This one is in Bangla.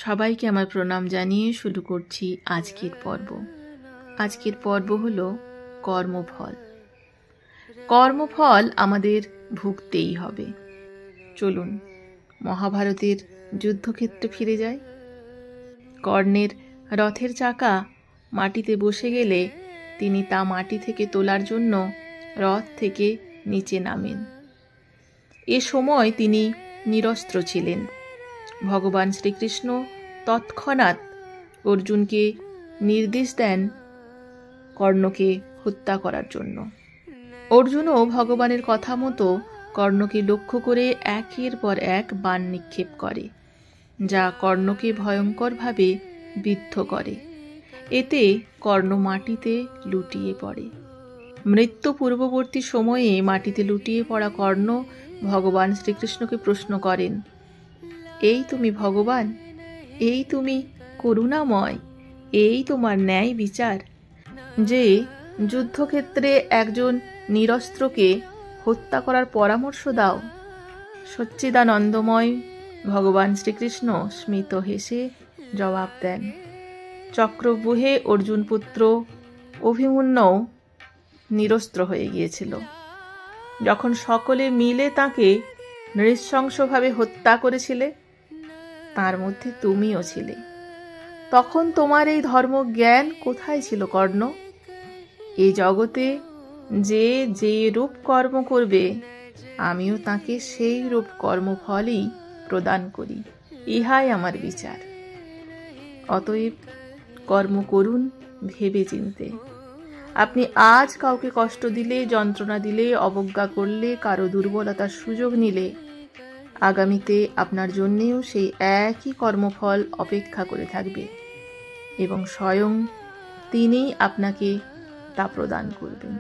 সবাইকে আমার প্রণাম জানিয়ে শুরু করছি আজকের পর্ব। আজকের পর্ব হলো কর্মফল। কর্মফল আমাদের ভুগতেই হবে। চলুন মহাভারতের যুদ্ধক্ষেত্রে ফিরে যাই। কর্ণের রথের চাকা মাটিতে বসে গেলে তিনি তা মাটি থেকে তোলার জন্য রথ থেকে নিচে নামেন। এ সময় তিনি নিরস্ত্র ছিলেন। ভগবান শ্রীকৃষ্ণ তৎক্ষণাৎ অর্জুনকে নির্দেশ দেন কর্ণকে হত্যা করার জন্য। অর্জুনও ভগবানের কথা মতো কর্ণকে লক্ষ্য করে একের পর এক বাণ নিক্ষেপ করে, যা কর্ণকে ভয়ঙ্করভাবে বিদ্ধ করে। এতে কর্ণ মাটিতে লুটিয়ে পড়ে। মৃত্যু পূর্ববর্তী সময়ে মাটিতে লুটিয়ে পড়া কর্ণ ভগবান শ্রীকৃষ্ণকে প্রশ্ন করেন, এই তুমি ভগবান, এই তুমি করুণাময়, এই তোমার ন্যায় বিচার যে যুদ্ধক্ষেত্রে একজন নিরস্ত্রকে হত্যা করার পরামর্শ দাও। সচ্চিদানন্দময় ভগবান শ্রীকৃষ্ণ স্মিত হেসে জবাব দেন, চক্রব্যূহে অর্জুন পুত্র অভিমন্যু নিরস্ত্র হয়ে গিয়েছিল। যখন সকলে মিলে তাকে নৃশংসভাবে হত্যা করেছিলে, তার মধ্যে তুমিও ছিলে। তখন তোমার এই ধর্মজ্ঞান কোথায় ছিল কর্ণ? এই জগতে যে যে রূপ কর্ম করবে, আমিও তাকে সেই রূপ কর্মফলই প্রদান করি। ইহাই আমার বিচার। অতএব কর্ম করুন ভেবে চিনতে। আপনি আজ কাউকে কষ্ট দিলে, যন্ত্রণা দিলে, অবজ্ঞা করলে, কারো দুর্বলতার সুযোগ নিলে, আগামীতে আপনার জন্যেও সেই একই কর্মফল অপেক্ষা করে থাকবে এবং স্বয়ং তিনিই আপনাকে তা প্রদান করবেন।